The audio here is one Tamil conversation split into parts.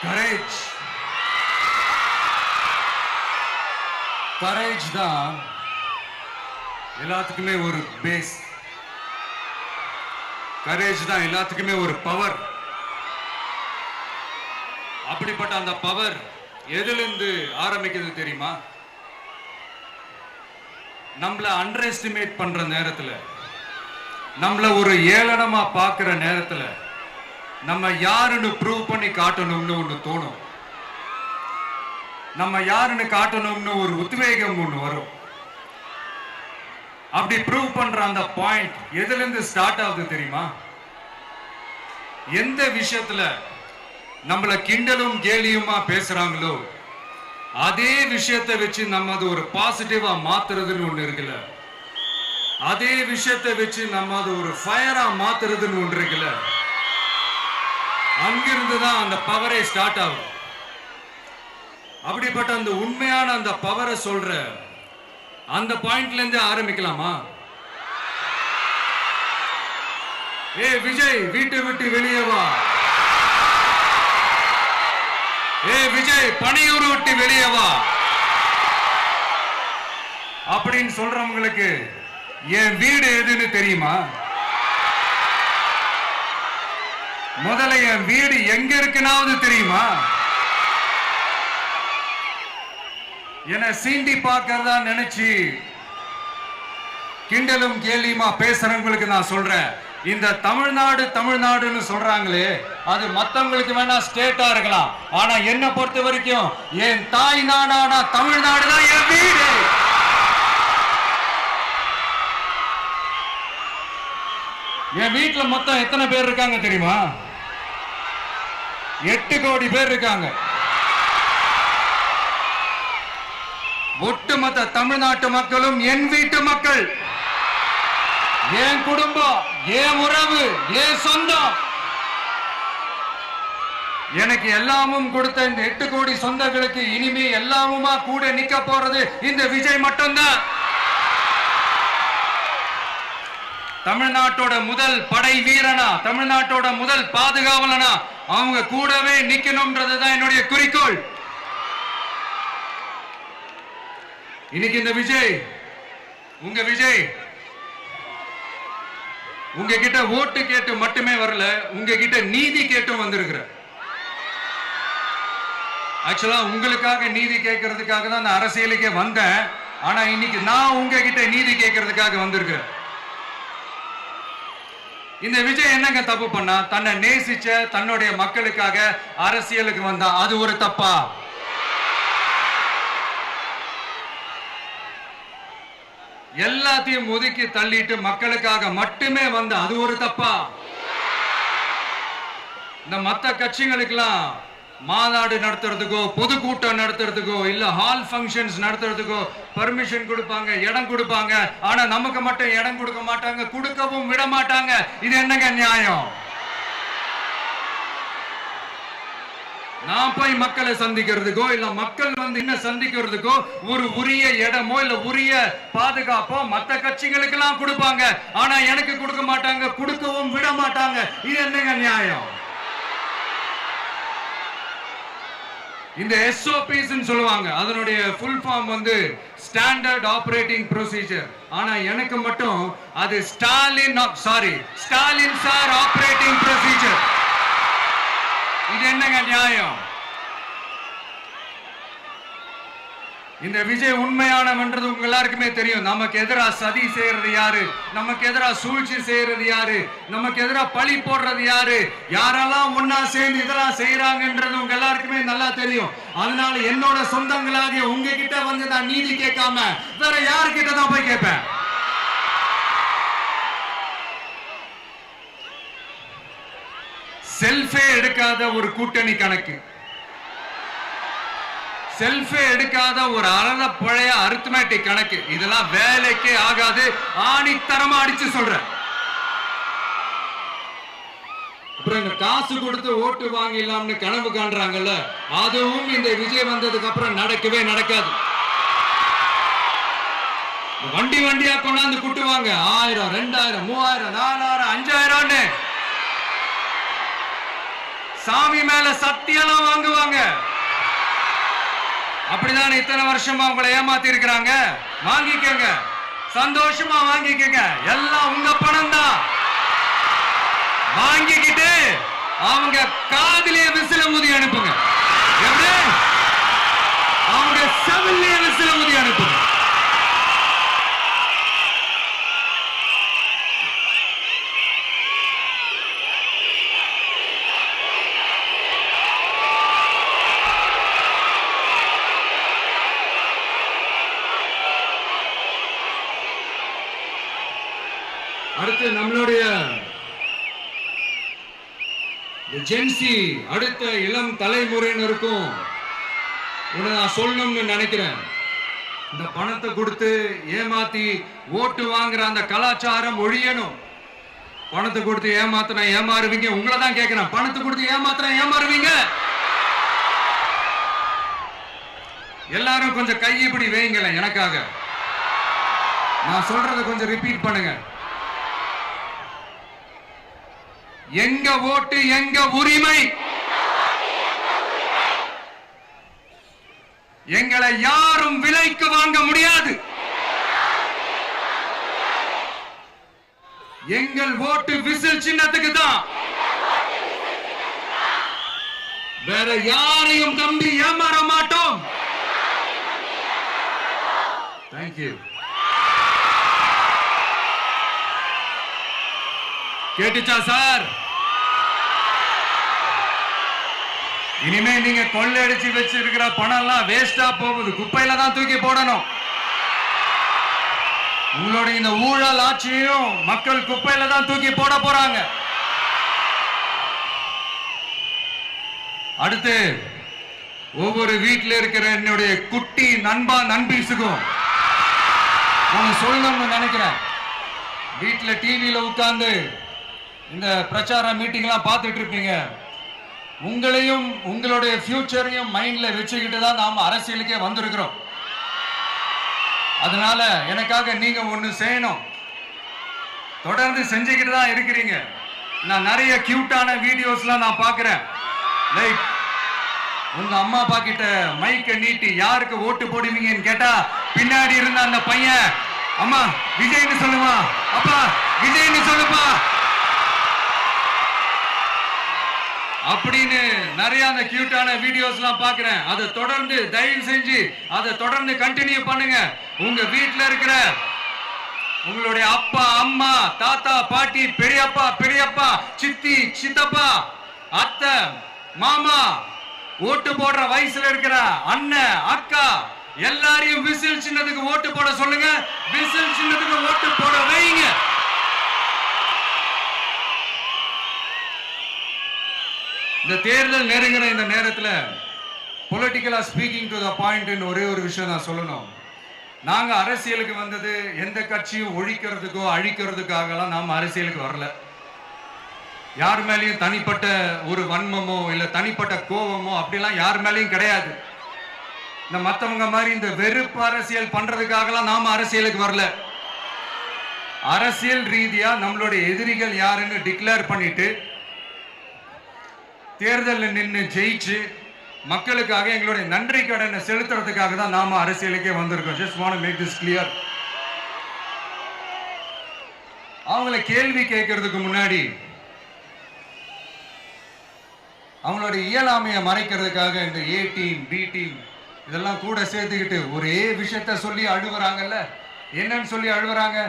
கரேஜ் கரேஜ் தான் எல்லாத்துக்குமே ஒரு பேஸ். கரேஜ் தான் எல்லாத்துக்குமே ஒரு பவர். அப்படிப்பட்ட அந்த பவர் எதிலிருந்து ஆரம்பிக்கிறது தெரியுமா? நம்மள அண்டர் எஸ்டிமேட் பண்ற நேரத்துல, நம்மள ஒரு ஏளனமா பார்க்கிற நேரத்துல, நம்ம யாருன்னு ப்ரூவ் பண்ணி காட்டணும்னு ஒண்ணு தோணும். நம்ம யாருன்னு காட்டணும்னு ஒரு உத்வேகம் ஒண்ணு வரும். அப்படி ப்ரூவ் பண்ற அந்த பாயிண்ட் எதுல இருந்து ஸ்டார்ட் ஆகுது தெரியுமா? எந்த விஷயத்துல நம்மள கிண்டலும் கேலியுமா பேசுறாங்களோ அதே விஷயத்தை வச்சு நம்ம அது ஒரு பாசிட்டிவா மாத்துறதுன்னு ஒண்ணு இருக்குல்ல, அதே விஷயத்தை வச்சு நம்ம அது ஒரு ஃபயரா மாத்துறதுன்னு ஒன்று இருக்குல்ல, அங்கிருந்து தான் அந்த பவரே ஸ்டார்ட் ஆகும். அப்படிப்பட்ட அந்த உண்மையான அந்த பவரை சொல்ற அந்த பாயிண்ட்ல இருந்து ஆரம்பிக்கலாமா? ஏ விஜய், வீட்டை விட்டு வெளியே வா. ஏ விஜய், பணியூர் விட்டு வெளியே வா அப்படின்னு சொல்றவங்களுக்கு என் வீடு எதுன்னு தெரியுமா? முதல்ல என் வீடு எங்க இருக்குனாவது தெரியுமா? என சீண்டி பார்க்கறதா நினைச்சு கிண்டலும் கேலியுமா பேசுறவங்களுக்கு நான் சொல்றேன், இந்த தமிழ்நாடு தமிழ்நாடுன்னு சொல்றாங்களே அது மத்தவங்களுக்கு வேணா ஸ்டேட்டா இருக்கலாம், ஆனா என்ன பொறுத்த வரைக்கும் என் தாய் நாடான தமிழ்நாடு தான் என் வீடு. என் வீட்டுல மொத்தம் எத்தனை பேர் இருக்காங்க தெரியுமா? 8 கோடி பேர் இருக்காங்க. ஒட்டுமொத்த தமிழ்நாட்டு மக்களும் என் வீட்டு மக்கள், என் குடும்பம், என் உறவு, என் சொந்தம். எனக்கு எல்லாமும் கொடுத்த இந்த 8 கோடி சொந்தங்களுக்கு இனிமே எல்லாமுமா கூட நிக்க போறது இந்த விஜய் மட்டும்தான். தமிழ்நாட்டோட முதல் படை வீரனா, தமிழ்நாட்டோட முதல் பாதுகாவலனா அவங்க கூடவே நிக்கணும்ன்றதுதான் என்னுடைய குறிக்கோள். இன்னைக்கு இந்த விஜய், உங்க விஜய் உங்ககிட்ட ஓட்டு கேட்டு மட்டுமே வரல, உங்ககிட்ட நீதி கேட்டும் வந்திருக்கிற. ஆக்சுவலா உங்களுக்காக நீதி கேட்கறதுக்காக தான் நான் அரசியலுக்கே வந்தேன். ஆனா இன்னைக்கு நான் உங்ககிட்ட நீதி கேட்கறதுக்காக வந்திருக்கிறேன். இந்த விஜய் என்னங்க தப்பு பண்ணா? தன்னை நேசிச்ச தன்னுடைய மக்களுக்காக அரசியலுக்கு வந்தா, அது ஒரு தப்பா? எல்லாத்தையும் ஒதுக்கி தள்ளிட்டு மக்களுக்காக மட்டுமே வந்த அது ஒரு தப்பா? இந்த மத்த கட்சிகளுக்கெல்லாம் மாநாடு நடத்துறதுக்கோ பொதுக்கூட்டம் நடத்துறதுக்கோ இல்ல ஹால் ஃபங்க்ஷன்ஸ் நடத்துறதுக்கோ பர்மிஷன் கொடுப்பாங்க, இடம் கொடுப்பாங்க. ஆனா நமக்கு மட்டும் இடம் கொடுக்க மாட்டாங்க, கொடுக்கவும் விட மாட்டாங்க. இது என்னங்க நியாயம்? நான் போய் மக்களை சந்திக்கிறதுக்கோ இல்ல மக்கள் வந்து என்ன சந்திக்கிறதுக்கோ ஒரு உரிய இடமோ இல்ல உரிய பாதுகாப்போ மத்த கட்சிகளுக்கு எல்லாம் கொடுப்பாங்க. ஆனா எனக்கு கொடுக்க மாட்டாங்க, கொடுக்கவும் விட மாட்டாங்க. இது என்னங்க நியாயம்? இந்த SOPs சொல்லுவாங்க, அதனுடைய ஃபுல் ஃபார்ம் வந்து ஸ்டாண்டர்ட் ஆபரேட்டிங் ப்ரொசீஜர். ஆனா எனக்கு மட்டும் அது ஸ்டாலின் சார் ஆபரேட்டிங் ப்ரொசீஜர். இது என்னங்க நியாயம்? இந்த விஜய் உண்மையானவன்றது உங்க எல்லாருக்குமே தெரியும். நமக்கு எதிராக சதி செய்யறது யாரு, நமக்கு எதிராக சூழ்ச்சி செய்யறது யாரு, நமக்கு எதிராக பழி போடுறது யாரு, யாரெல்லாம் ஒன்னா சேர்ந்து இதெல்லாம் செய்யறாங்கன்றது உங்க எல்லாருக்குமே நல்லா தெரியும். அதனால என்னோட சொந்தங்களாகிய உங்ககிட்ட வந்து நான் நீதி கேட்காம வேற யாருக்கிட்ட தான் போய் கேட்பேன்? செல்ஃபே எடுக்காத ஒரு கூட்டணி கணக்கு, செல்ஃபே எடுக்காத ஒரு அறத பழைய அரித்மேட்டிக் கணக்கு, இதெல்லாம் வேலைக்கே ஆகாது. ஆணித்தரமா அடிச்சு சொல்றேன். அப்புறம் இந்த காசு கொடுத்து ஓட்டு வாங்கிடலாம்னு கனவு காண்றாங்கல்ல, அதுவும் இந்த விஜய் வந்ததுக்கு அப்புறம் நடக்கவே நடக்காது. வண்டி வண்டியா கொண்டாந்து கூட்டுவாங்க, 1000, 2000, 3000, 4000, 5000. சாமி மேல சத்தியெல்லாம் வாங்குவாங்க. அப்படிதான் இத்தனை வருஷமா உங்களை ஏமாத்தி இருக்கிறாங்க. வாங்கிக்கங்க, சந்தோஷமா வாங்கிக்கங்க. எல்லாம் உங்க பணம் தான். வாங்கிக்கிட்டு அவங்க காதிலே விசில ஊதி அனுப்புங்க. எப்படி? அவங்க செவிலே விசில ஊதி அனுப்புங்க. அடுத்து நம்மளுடைய ஜென்சி அடுத்த இளம் தலைமுறையினருக்கும் நான் சொல்லணும்னு நினைக்கிறேன். இந்த பணத்தை கொடுத்து ஏமாத்தி ஓட்டு வாங்குற அந்த கலாச்சாரம் ஒழியணும். பணத்தை கொடுத்து ஏமாத்தினா ஏமாறுவீங்க. உங்களை தான் கேட்கிறேன், பணத்தை கொடுத்து ஏமாத்தினா ஏமாறுவீங்க? எல்லாரும் கொஞ்சம் கை இப்படி வைங்களேன் எனக்காக. நான் சொல்றதை கொஞ்சம் ரிப்பீட் பண்ணுங்க. எங்க ஓட்டு எங்க உரிமை. எங்களை யாரும் விலைக்கு வாங்க முடியாது. எங்கள் ஓட்டு விசில் சின்னத்துக்கு தான். வேற யாரையும் நம்பி ஏமாற மாட்டோம். தேங்க்யூ. கேட்டுச்சா சார்? இனிமே நீங்க கொள்ளையடிச்சு வச்சிருக்கிற பணம் எல்லாம் வேஸ்டா போகுது. குப்பையில தான் தூக்கி போடணும். உங்களுடைய இந்த ஊழல் ஆட்சியும் மக்கள் குப்பையில தான் தூக்கி போட போறாங்க. அடுத்து ஒவ்வொரு வீட்டில் இருக்கிற என்னுடைய குட்டி நண்பா நண்பீஸுக்கும் நான் சொல்லணும்னு நினைக்கிறேன். வீட்டில் டிவியில உட்கார்ந்து இந்த பிரச்சார மீட்டிங் எல்லாம் பார்த்துட்டு இருப்பீங்க. உங்களையும் உங்களுடைய ஃபியூச்சரையும் மைண்ட்ல வச்சுக்கிட்டு தான் நாம அரசியலுக்கே வந்திருக்கிறோம். அதனால எனக்காக நீங்க ஒண்ணு செய்யணும். தொடர்ந்து செஞ்சுக்கிட்டு தான் இருக்கிறீங்க. நான் நிறைய கியூட்டான வீடியோஸ்லாம் நான் பார்க்கிறேன். லைக் உங்க அம்மா அப்பா கிட்ட மைக்க நீட்டி யாருக்கு ஓட்டு போடுவீங்கன்னு கேட்டா பின்னாடி இருந்த அந்த பையன், அம்மா விஜய்னு சொல்லுமா, அப்பா விஜய்னு சொல்லுப்பா அப்படின்னு நிறைய அந்த கியூட்டான வீடியோஸ் எல்லாம் பாக்குறேன். அதை தொடர்ந்து தயவு செஞ்சு அதை தொடர்ந்து கண்டினியூ பண்ணுங்க. உங்க வீட்டுல இருக்கிற உங்களுடைய அப்பா அம்மா தாத்தா பாட்டி பெரியப்பா பெரியப்பா சித்தி சித்தப்பா அத்தை மாமா ஓட்டு போடுற வயசுல இருக்கிற அண்ணன் அக்கா எல்லாரையும் விசில் சின்னத்துக்கு ஓட்டு போட சொல்லுங்க. விசில் சின்னத்துக்கு ஓட்டு போட வைங்க. இந்த தேர்தல் நெருங்குற இந்த நேரத்தில் பொலிட்டிக்கலா ஸ்பீக்கிங் டு த பாயிண்ட் ஒரே ஒரு விஷயம் நான் சொல்லணும். நாங்க அரசியலுக்கு வந்தது எந்த கட்சியும் ஒழிக்கிறதுக்கோ அழிக்கிறதுக்காகலாம் நாம அரசியலுக்கு வரல. யார் மேலேயும் தனிப்பட்ட ஒரு வன்மமோ இல்ல தனிப்பட்ட கோபமோ அப்படிலாம் யார் மேலேயும் கிடையாது. இந்த மத்தவங்க மாதிரி இந்த வெறுப்பு அரசியல் பண்றதுக்காகலாம் நாம அரசியலுக்கு வரல. அரசியல் ரீதியா நம்மளுடைய எதிரிகள் யாருன்னு டிக்ளேர் பண்ணிட்டு தேர்தலில் நின்று ஜெயிச்சு மக்களுக்காக எங்களுடைய நன்றி கடனை செலுத்துறதுக்காக தான் நாம அரசியலுக்கே வந்திருக்கோம். Just want to make this clear. அவங்களை கேள்வி கேட்கறதுக்கு முன்னாடி அவங்களுடைய இயலாமையை மறைக்கிறதுக்காக இந்த ஏ டீம் பி டீம் இதெல்லாம் கூட சேர்த்துக்கிட்டு ஒரே விஷயத்த சொல்லி அழுகுறாங்கல்ல. என்னன்னு சொல்லி அழுகுறாங்க?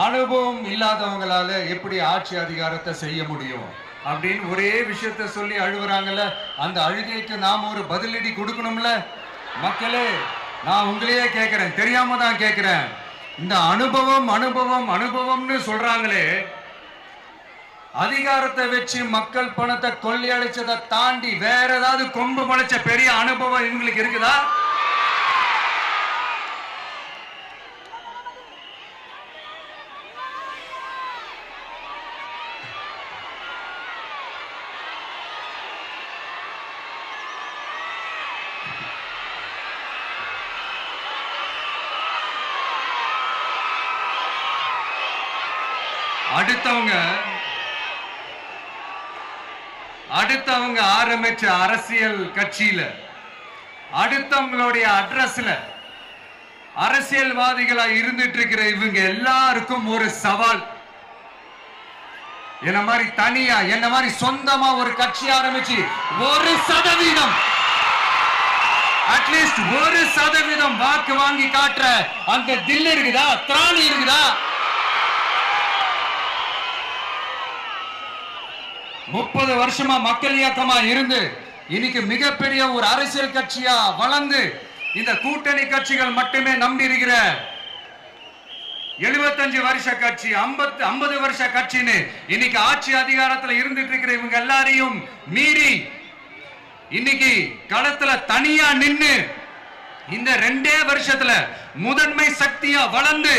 அனுபவம் இல்லாதவங்களால எப்படி ஆட்சி அதிகாரத்தை செய்ய முடியும் அப்படின்னு ஒரே விஷயத்த சொல்லி அழுகுறாங்கல்ல. அந்த அழுகைக்கு நாம ஒரு பதிலடி கொடுக்கணும்ல. மக்களே, நான் உங்களையே கேட்கிறேன், தெரியாம தான் கேட்கிறேன். இந்த அனுபவம் அனுபவம் அனுபவம்னு சொல்றாங்களே, அதிகாரத்தை வச்சு மக்கள் பணத்தை கொள்ளையடிச்சதை தாண்டி வேற ஏதாவது கொம்பு முளைச்ச பெரிய அனுபவம் இவங்களுக்கு இருக்குதா? அடுத்தவங்க ஆரம்பிச்ச அரசியல் கட்சியில, அடுத்தவங்களுடைய அட்ரஸ்ல அரசியல்வாதிகளா இருந்துட்டு இருக்கிற இவங்க எல்லாருக்கும் ஒரு சவால். என்ன மாதிரி தனியா, என்ன மாதிரி சொந்தமா ஒரு கட்சி ஆரம்பிச்சு 1% அட்லீஸ்ட் 1% வாக்கு வாங்கி காட்டுற அந்த தில் இருக்குதா, திராணி இருக்குதா? 30 வருஷமா மக்கள் இயக்கமா இருந்து இன்னைக்கு மிகப்பெரிய ஒரு அரசியல் கட்சியா வளர்ந்து இந்த கூட்டணி கட்சிகள் மட்டுமே நம்பி இருக்கிற 75 வருஷ கட்சி, 50 வருஷ கட்சின்னு இன்னைக்கு ஆட்சி அதிகாரத்தில் இருந்துட்டு இருக்கிற இவங்க எல்லாரையும் மீறி இன்னைக்கு களத்துல தனியா நின்னு இந்த 2 வருஷத்துல முதன்மை சக்தியா வளர்ந்து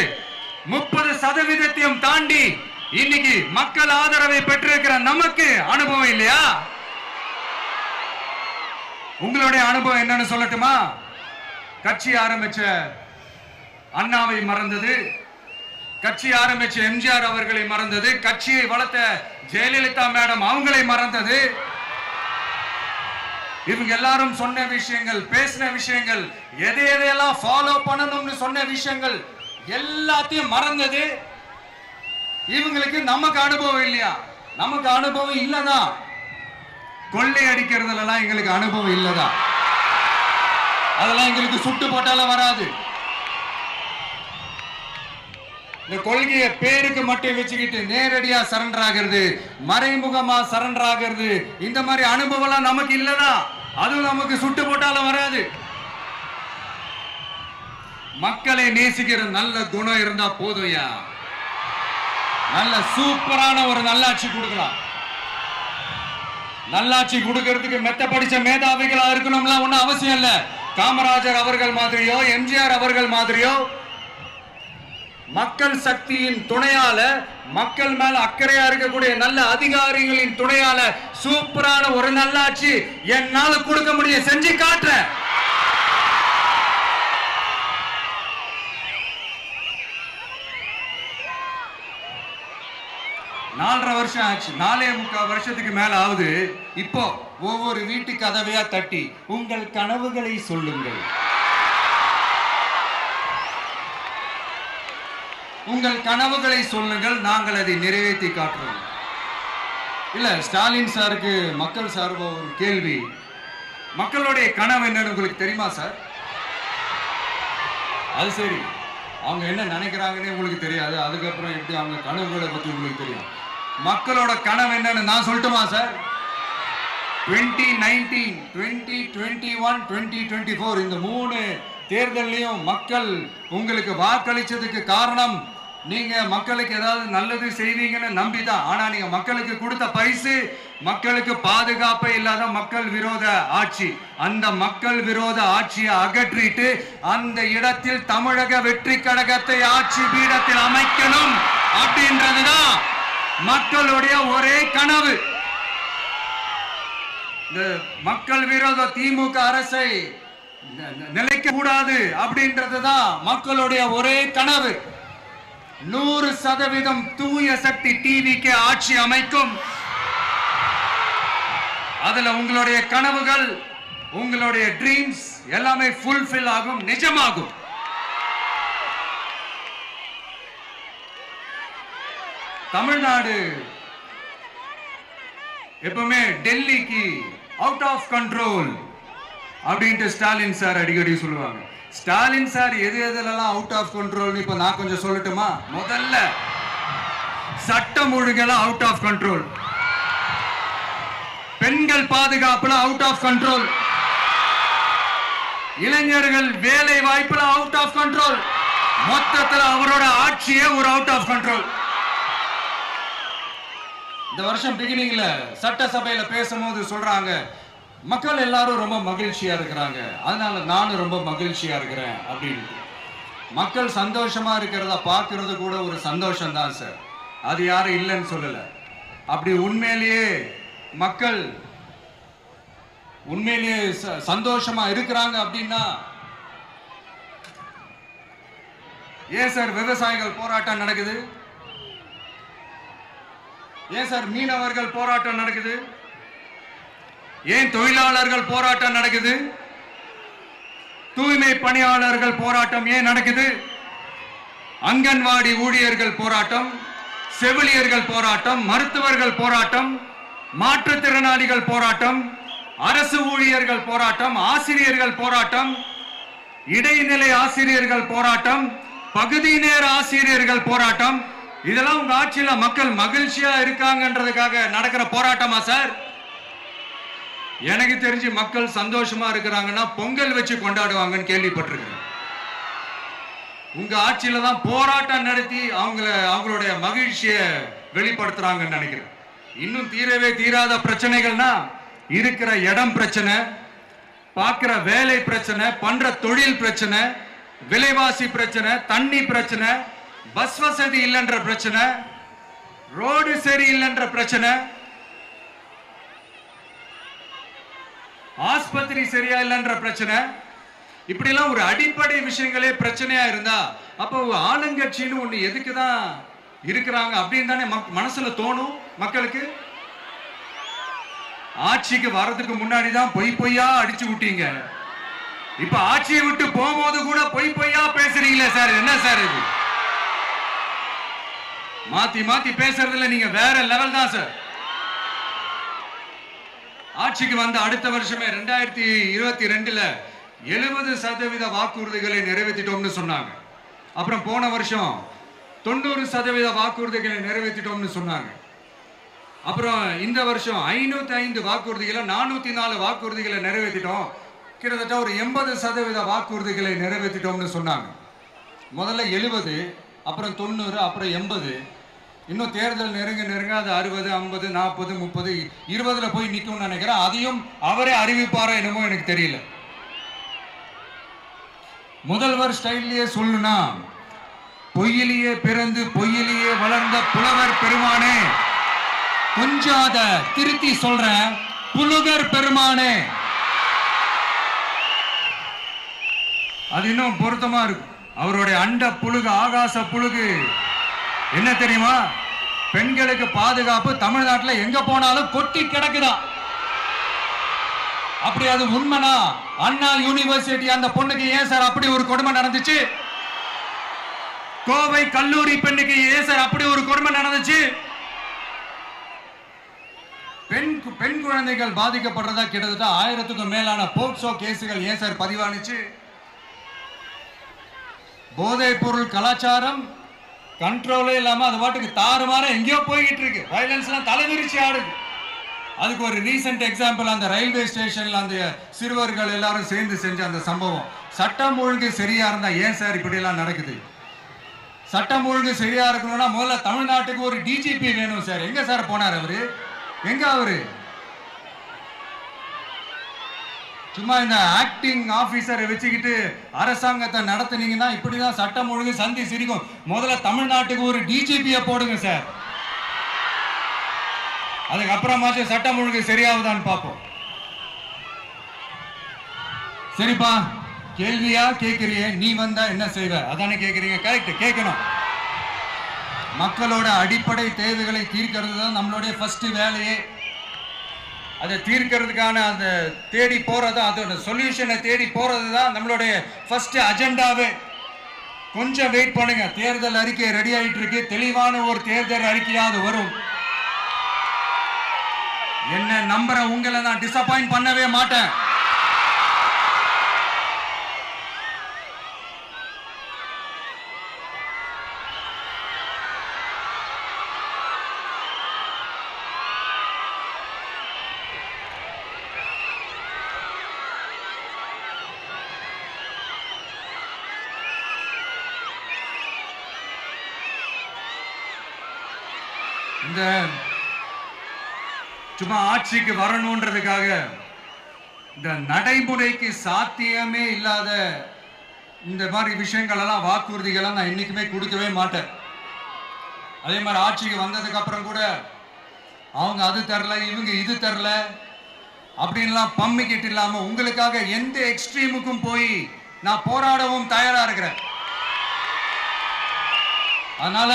30% தாண்டி இன்னைக்கு மக்கள் ஆதரவை பெற்றிருக்கிற நமக்கு அனுபவம் இல்லையா? உங்களுடைய அனுபவம் என்னன்னு சொல்லட்டுமா? கட்சி ஆரம்பிச்ச அண்ணாவை மறந்தது, கட்சி ஆரம்பிச்ச எம்ஜிஆர் அவர்களை மறந்தது, கட்சியை வளர்த்த ஜெயலலிதா மேடம் அவங்களை மறந்தது. இவங்க எல்லாரும் சொன்ன விஷயங்கள், பேசின விஷயங்கள், எதையெல்லாம் ஃபாலோ பண்ணணும்னு சொன்ன விஷயங்கள் எல்லாத்தையும் மறந்தது. இவங்களுக்கு நமக்கு அனுபவம் இல்லையா? நமக்கு அனுபவம் இல்லதான். கொள்ளை அடிக்கிறதுல எங்களுக்கு அனுபவம் இல்லதான். அதெல்லாம் எங்களுக்கு சுட்டு போட்டால வராது. இந்த கொள்கையை பேருக்கு மட்டும் வச்சுக்கிட்டு நேரடியா சரண்டர் ஆகிறது, மறைமுகமா சரண்டர் ஆகிறது, இந்த மாதிரி அனுபவம் நமக்கு இல்லதான். அதுவும் நமக்கு சுட்டு போட்டால வராது. மக்களை நேசிக்கிற நல்ல குணம் இருந்தா போதும்யா. நல்ல சூப்பரான ஒரு நல்லாட்சி கொடுக்கலாம். நல்லாட்சி கொடுக்கிறதுக்கு மெத்த படிச்ச மேதாவிகளா இருக்கணும்ல ஒன்னும் அவசியம் இல்ல. காமராஜர் அவர்கள் மாதிரியோ, எம்ஜிஆர் அவர்கள் மாதிரியோ மக்கள் சக்தியின் துணையால, மக்கள் மேல அக்கறையா இருக்கக்கூடிய நல்ல அதிகாரிகளின் துணையால சூப்பரான ஒரு நல்லாட்சி என்னால கொடுக்க முடியும். செஞ்சு காட்டுறேன். நாலரை வருஷம் ஆச்சு, 4.25 வருஷத்துக்கு மேல ஆகுது. இப்போ ஒவ்வொரு வீட்டு கதவையா தட்டி உங்கள் கனவுகளை சொல்லுங்கள், உங்கள் கனவுகளை சொல்லுங்கள், நாங்கள் அதை நிறைவேற்றி காட்டுறோம். இல்ல, ஸ்டாலின் சாருக்கு மக்கள் சார்பா ஒரு கேள்வி. மக்களுடைய கனவு என்னன்னு உங்களுக்கு தெரியுமா சார்? அது சரி, அவங்க என்ன நினைக்கிறாங்கன்னு உங்களுக்கு தெரியாது. அதுக்கப்புறம் எப்படி அவங்க கனவுகளை பத்தி உங்களுக்கு தெரியும்? மக்களோட கனவு என்னன்னு நான் சொல்லட்டுமா சார்? 2019, 2021, 2024 இந்த 3 தேர்தலையும் மக்கள் உங்களுக்கு வாக்களிச்சதுக்கு காரணம் நீங்க மக்களுக்கு ஏதாவது நல்லது செய்வீங்கன்னு நம்பிதான். ஆனா நீங்க மக்களுக்கு கொடுத்த பரிசு மக்களுக்கு பாதுகாப்பே இல்லாத மக்கள் விரோத ஆட்சி. அந்த மக்கள் விரோத ஆட்சியை அகற்றிட்டு அந்த இடத்தில் தமிழக வெற்றி கழகத்தை ஆட்சி பீடத்தில் அமைக்கணும் அப்படின்றதுதான் மக்களுடைய ஒரே கனவு. இந்த மக்கள் விரோத திமுக அரசை நிலைக்க கூடாது அப்படின்றதுதான் மக்களுடைய ஒரே கனவு. 100% தூய சக்தி டிவிக்கு ஆட்சி அமைக்கும். அதுல உங்களுடைய கனவுகள், உங்களுடைய ட்ரீம்ஸ் எல்லாமே ஃபுல்ஃபில் ஆகும், நிஜமாகும். தமிழ்நாடு எப்பவுமே டெல்லிக்கு அவுட் ஆஃப் கண்ட்ரோல் அப்படின்ட்டு ஸ்டாலின் சார் அடிக்கடி சொல்லுவாங்க. ஸ்டாலின் சார் எது எதுலாம் அவுட் ஆஃப் கண்ட்ரோல் இப்ப நான் கொஞ்சம் சொல்லட்டுமா? முதல்ல சட்டம் ஒழுங்கெல்லாம் அவுட் ஆஃப் கண்ட்ரோல், பெண்கள் பாதுகாப்புல அவுட் ஆஃப் கண்ட்ரோல், இளைஞர்கள் வேலை வாய்ப்புல அவுட் ஆஃப் கண்ட்ரோல், மொத்தத்தில் அவரோட ஆட்சியே ஒரு அவுட் ஆஃப் கண்ட்ரோல். இந்த வருஷம் பிகினிங்ல சட்டசபையில பேசும்போது சொல்றாங்க, மக்கள் எல்லாரும் ரொம்ப மகிழ்ச்சியா இருக்கிறாங்க, அதனால நானும் ரொம்ப மகிழ்ச்சியா இருக்கிறேன் அப்படின்னு. மக்கள் சந்தோஷமா இருக்கிறத பார்க்கறது கூட ஒரு சந்தோஷம் தான் சார். அது யாரும் இல்லைன்னு சொல்லல. அப்படி உண்மையிலேயே மக்கள் உண்மையிலேயே சந்தோஷமா இருக்கிறாங்க அப்படின்னா ஏன் சார் விவசாயிகள் போராட்டம் நடக்குது? ஏன் சார் மீனவர்கள் போராட்டம் நடக்குது? ஏன் தொழிலாளர்கள் போராட்டம் நடக்குது? தூய்மை பணியாளர்கள் போராட்டம் ஏன் நடக்குது? அங்கன்வாடி ஊழியர்கள் போராட்டம், செவிலியர்கள் போராட்டம், மருத்துவர்கள் போராட்டம், மாற்றுத்திறனாளிகள் போராட்டம், அரசு ஊழியர்கள் போராட்டம், ஆசிரியர்கள் போராட்டம், இடைநிலை ஆசிரியர்கள் போராட்டம், பகுதி நேர ஆசிரியர்கள் போராட்டம். இதெல்லாம் உங்க ஆட்சியில மக்கள் மகிழ்ச்சியா இருக்காங்கன்றதுக்காக நடக்கிற போராட்டமா சார்? எனக்கு தெரிஞ்சு மக்கள் சந்தோஷமா இருக்கிறாங்கன்னா பொங்கல் வச்சு கொண்டாடுவாங்கன்னு கேள்விப்பட்டிருக்கிறேன். உங்க ஆட்சியில தான் போராட்டம் நடத்தி அவங்களுடைய மகிழ்ச்சியை வெளிப்படுத்துறாங்கன்னு நினைக்கிறேன். இன்னும் தீரவே தீராத பிரச்சனைகள்னா இருக்கிற இடம் பிரச்சனை, பார்க்கிற வேலை பிரச்சனை, பண்ற தொழில் பிரச்சனை, விலைவாசி பிரச்சனை, தண்ணி பிரச்சனை, பஸ் வசதி இல்லைன்ற பிரச்சனை, ரோடு சரி இல்லைன்ற பிரச்சனை, ஆஸ்பத்திரி சரியா இல்லைன்ற பிரச்சனை. இப்படி எல்லாம் ஒரு அடிப்படை விஷயங்களே பிரச்சனையா இருந்தா அப்போ ஆளுங்கட்சின்னு ஒண்ணு எதுக்குதான் இருக்கிறாங்க அப்படின்னு தானே மனசுல தோணும் மக்களுக்கு. ஆட்சிக்கு வர்றதுக்கு முன்னாடி தான் பொய் பொய்யா அடிச்சு விட்டீங்க. இப்ப ஆட்சியை விட்டு போகும்போது கூட பொய் பொய்யா பேசுறீங்களே சார், என்ன சார் இது? மாத்தி மாத்தி பேசுறதுல நீங்க வேற லெவல் தான் சார். ஆட்சிக்கு வந்த அடுத்த வருஷமே 2022ல 70% வாக்குறுதிகளை நிறைவேற்றிட்டோம்னு சொன்னாங்க. அப்புறம் போன வருஷம் 90% வாக்குறுதிகளை நிறைவேற்றிட்டோம்னு சொன்னாங்க. அப்புறம் இந்த வருஷம் 505 வாக்குறுதிகளை 404 வாக்குறுதிகளை நிறைவேற்றிட்டோம். கிட்டத்தட்ட ஒரு 80% வாக்குறுதிகளை நிறைவேற்றிட்டோம்னு சொன்னாங்க. முதல்ல 70, அப்புறம் 90, அப்புறம் 80. இன்னும் தேர்தல் நெருங்க அது 60, 50, 40, 30, 20ல போய் நிற்கும்னு நினைக்கிறேன். அதையும் அவரே அறிவிப்பாரோ என்னமோ எனக்கு தெரியல. முதல்வர் ஸ்டைல்லையே சொல்லணும்னா, பொய்யிலேயே பிறந்து பொய்யிலேயே வளர்ந்த புலவர் பெருமானே, கொஞ்சம் அத திருத்தி சொல்றேன், புலுகர் பெருமானே. அது இன்னும் பொருத்தமா இருக்கும். அவருடைய அண்ட புழுகு, ஆகாச புழுகு என்ன தெரியுமா? பெண்களுக்கு பாதுகாப்பு தமிழ்நாட்டில் எங்க போனாலும் கொட்டி கிடக்குதா. அப்படி அது உண்மைனா அண்ணா யூனிவர்சிட்டி அந்த பொண்ணுக்கு ஏன் சார் அப்படி ஒரு கொடுமை நடந்துச்சு? கோவை கல்லூரி பெண்ணுக்கு ஏன் சார் அப்படி ஒரு கொடுமை நடந்துச்சு? பெண் குழந்தைகள் பாதிக்கப்படுறதா கிட்டத்தட்ட 1000க்கும் மேலான போக்சோ கேசுகள் ஏன் சார் பதிவானுச்சு? போதைப் பொருள் கலாச்சாரம் கண்ட்ரோலே இல்லாம அது பாட்டுக்கு தாறுமாற எங்கேயோ போய்கிட்டு இருக்கு. வயலன்ஸ் எல்லாம் தலைவிரிச்சு ஆடுது. அதுக்கு ஒரு ரீசெண்ட் எக்ஸாம்பிள் அந்த ரயில்வே ஸ்டேஷன்ல அந்த சிறுவர்கள் எல்லாரும் சேர்ந்து செஞ்ச அந்த சம்பவம். சட்டம் ஒழுங்கு சரியா இருந்தா ஏன் சார் இப்படி எல்லாம் நடக்குது? சட்டம் ஒழுங்கு சரியா இருக்கணும்னா முதல்ல தமிழ்நாட்டுக்கு ஒரு டிஜிபி வேணும் சார். எங்க சார் போனார் அவரு? எங்க அவரு? சும்மா இந்த ஆக்டிங் ஆபீசரை வச்சுக்கிட்டு அரசாங்கத்தை நடத்துனீங்கன்னா இப்படிதான் சட்டம் ஒழுங்கு சந்தி சிரிக்கும். முதல்ல தமிழ்நாட்டுக்கு ஒரு டிஜிபியை போடுங்க சார். அதுக்கப்புறமாச்சும் சட்டம் ஒழுங்கு சரியாகுதான்னு பார்ப்போம். சரிப்பா, கேள்வியா கேட்கிறியே, நீ வந்தா என்ன செய்வ அதானே கேட்கறீங்க. கரெக்ட், கேட்கணும். மக்களோட அடிப்படை தேவைகளை தீர்க்கிறது தான் நம்மளுடைய ஃபர்ஸ்ட் வேலையே. அதை தீர்க்கிறதுக்கான அந்த தேடி போறது, அதோட சொல்யூஷனை தேடி போறது தான் நம்மளுடைய ஃபர்ஸ்ட் அஜெண்டாவே. கொஞ்சம் வெயிட் பண்ணுங்க, தேர்தல் அறிக்கை ரெடி ஆயிட்டு இருக்கு. தெளிவான ஒரு தேர்தல் அறிக்கையாவது வரும். என்ன நம்புற உங்களை நான் டிசப்பாயிண்ட் பண்ணவே மாட்டேன். இந்த சும்மா ஆட்சிக்கு வரணும்ன்றதுக்காக இந்த நடைமுறைக்கு சாத்தியமே இல்லாத இந்த மாதிரி விஷயங்கள் எல்லாம், வாக்குறுதிகளை நான் என்னைக்குமே கொடுக்கவே மாட்டேன். அதே மாதிரி ஆட்சிக்கு வந்ததுக்கு அப்புறம் கூட அவங்க அது தரல, இவங்க இது தரல அப்படின்லாம் பம்மிக்கிட்டு இல்லாம உங்களுக்காக எந்த எக்ஸ்ட்ரீமுக்கும் போய் நான் போராடவும் தயாரா இருக்கிறேன். அதனால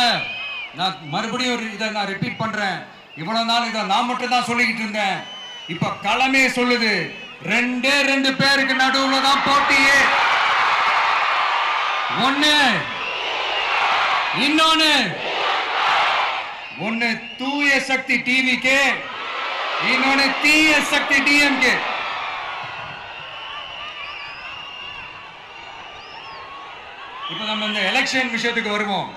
நான் மறுபடியும் இதை நான் ரிப்பீட் பண்றேன். இவ்வளவு நாள் இதை நான் மட்டும் தான் சொல்லிக்கிட்டு இருந்தேன். இப்ப களமே சொல்லுது, ரெண்டே ரெண்டு பேருக்கு நடுவுல தான் போட்டியே. ஒண்ணு தூய சக்தி டிவிக்கு, இன்னொன்னு தீய சக்தி டிஎம்கே. இப்ப நம்ம இந்த எலெக்ஷன் விஷயத்துக்கு வருவோம்.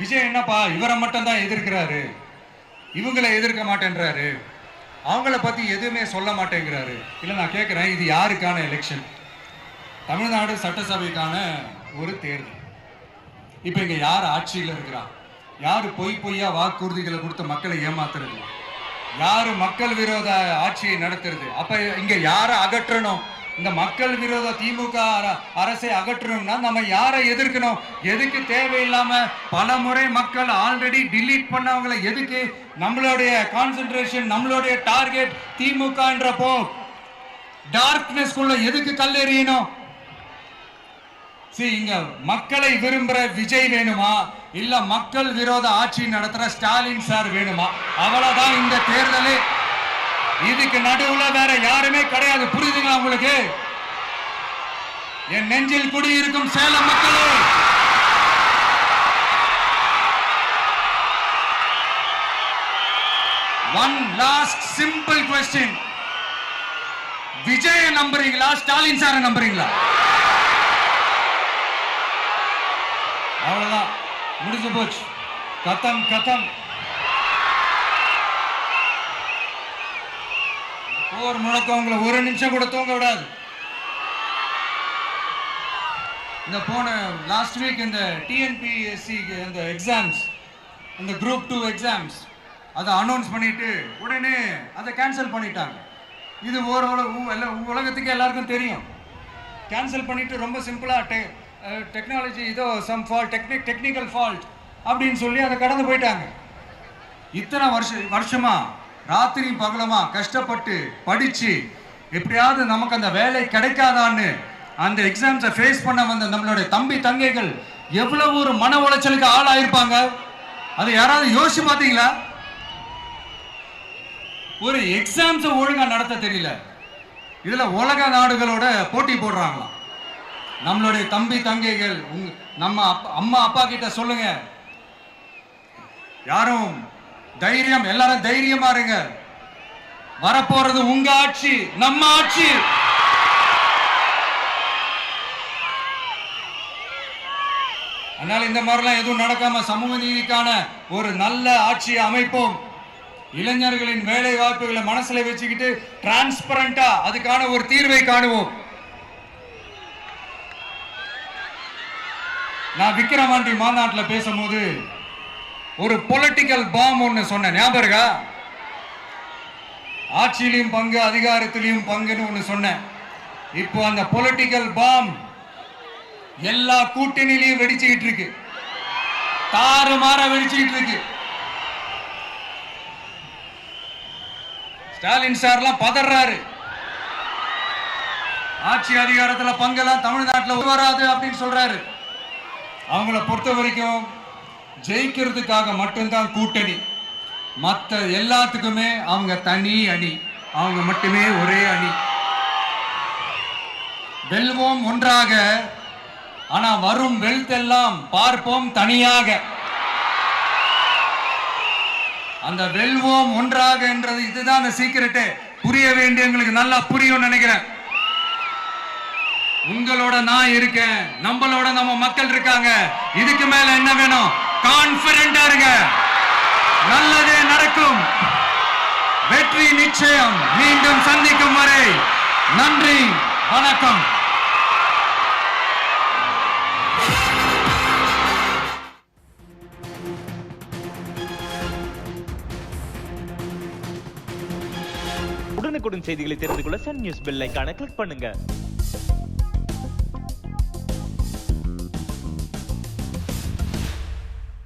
விஜய் என்னப்பா இவரை மட்டும் தான் எதிர்க்கிறாரு, இவங்களை எதிர்க்க மாட்டேன்றாரு, அவங்கள பத்தி எதுவுமே சொல்ல மாட்டேங்கிறாரு. இல்ல நான் கேட்கிறேன், இது யாருக்கான எலெக்ஷன்? தமிழ்நாடு சட்டசபைக்கான ஒரு தேர்தல். இப்ப இங்க யார் ஆட்சியில் இருக்கிறா? யாரு பொய்யா வாக்குறுதிகளை கொடுத்து மக்களை ஏமாத்துறது? யாரு மக்கள் விரோத ஆட்சியை நடத்துறது? அப்ப இங்க யாரை அகற்றணும்? இந்த மக்கள் விரோத திமுக அரசை அகற்றணும்னா நம்ம யாரை எதிர்க்கணும்? எதுக்கு தேவையில்லாம பல முறை மக்கள் ஆல்ரெடி டிலீட் பண்ணவங்களை எதுக்கு நம்மளுடைய கான்சென்ட்ரேஷன், நம்மளுடைய டார்கெட் திமுகன்றப்போ டார்க்னஸ் குள்ள எதுக்கு கல்லெறியணும்? இங்க மக்களை விரும்புற விஜய் வேணுமா, இல்ல மக்கள் விரோத ஆட்சி நடத்துற ஸ்டாலின் சார் வேணுமா? அவ்வளவுதான் இந்த தேர்தலே. இதுக்கு நடுவுல வேற யாருமே கிடையாது. புரியுதுங்களா உங்களுக்கு? என் நெஞ்சில் குடியிருக்கும் சேலம் மக்களே, one last simple question. Vijay நம்புறீங்களா, ஸ்டாலின் சார நம்புறீங்களா? அவ்வளவுதான், முடிஞ்சு போச்சு. கதம். போர் முழக்கம் உங்களை ஒரு நிமிஷம் கூட தூங்க விடாது. இந்த போன லாஸ்ட் வீக் இந்த டிஎன்பிஎஸ்சி இந்த எக்ஸாம்ஸ், இந்த குரூப் 2 எக்ஸாம்ஸ் அதை அனௌன்ஸ் பண்ணிட்டு உடனே அதை கேன்சல் பண்ணிட்டாங்க. இது உலகத்துக்கு எல்லாருக்கும் தெரியும். கேன்சல் பண்ணிட்டு ரொம்ப சிம்பிளா டெக்னாலஜி ஏதோ சம் ஃபால்ட், டெக்னிக்கல் ஃபால்ட் அப்படின்னு சொல்லி அதை கடந்து போயிட்டாங்க. இத்தனை வருஷமா ராத்திரி பகலமா கஷ்டப்பட்டு படிச்சு எப்படியாவது நமக்கு அந்த வேலை கிடைக்காதான்னு அந்த எக்ஸாம்ஸை ஃபேஸ் பண்ண வந்த நம்மளுடைய தம்பி தங்கைகள் எவ்வளவு ஒரு மன உளைச்சலுக்கு ஆளாயிருப்பாங்க. அதை யாராவது யோசிச்சு பார்த்தீங்களா? ஒரு எக்ஸாம்ஸை ஒழுங்கா நடத்த தெரியல, இதுல உலக நாடுகளோட போட்டி போடுறாங்களாம். நம்மளுடைய தம்பி தங்கைகள், நம்ம அம்மா அப்பா கிட்ட சொல்லுங்க, யாரும் தைரியம், எல்லாரும் தைரியமா இருங்க. வரப்போறது உங்க ஆட்சி, நம்ம ஆட்சி. அதனால இந்த மாதிரிலாம் எதுவும் நடக்காம சமூக நீதிக்கான ஒரு நல்ல ஆட்சியை அமைப்போம். இளைஞர்களின் வேலை வாய்ப்புகளை மனசுல வச்சுக்கிட்டு டிரான்ஸ்பரண்டா அதுக்கான ஒரு தீர்வை காணுவோம். நான் விக்கிரவாண்டி மாநாட்டில் பேசும்போது ஒரு பொலிட்டிக்கல் பாம் ஒன்னு சொன்ன ஞாபகம் இருக்கா? ஆட்சியிலையும் பங்கு, அதிகாரத்திலையும் பங்குன்னு ஒன்னு சொன்னேன். இப்போ அந்த பொலிட்டிக்கல் பாம் எல்லா கூட்டணியிலையும் வெடிச்சுக்கிட்டு இருக்கு, தாறுமாற வெடிச்சுக்கிட்டு இருக்கு. ஸ்டாலின் சார்லாம் பதறாரு, ஆட்சி அதிகாரத்துல பங்கெல்லாம் தமிழ்நாட்டில் வராது அப்படின்னு சொல்றாரு. அவங்கள பொறுத்த வரைக்கும் ஜெயிக்கிறதுக்காக மட்டும்தான் கூட்டணி, மற்ற எல்லாத்துக்குமே அவங்க தனி அணி, அவங்க மட்டுமே ஒரே அணி. வெல்வோம் ஒன்றாக, ஆனா வரும் வெல்த்தெல்லாம் பார்ப்போம் தனியாக. அந்த வெல்வோம் ஒன்றாக என்றது இதுதான் அந்த சீக்கிரட்டே. புரிய வேண்டியவங்களுக்கு நல்லா புரியும் நினைக்கிறேன். உங்களோட நான் இருக்கேன், நம்மளோட நம்ம மக்கள் இருக்காங்க. இதுக்கு மேல என்ன வேணும்? கான்பிடென்டா இருங்க, நல்லதே நடக்கும், வெற்றி நிச்சயம். மீண்டும் சந்திக்கும் வரை நன்றி, வணக்கம். உடனுக்குடன் செய்திகளை தெரிந்து கொள்ள சன் நியூஸ் பெல் ஐகானை கிளிக் பண்ணுங்க.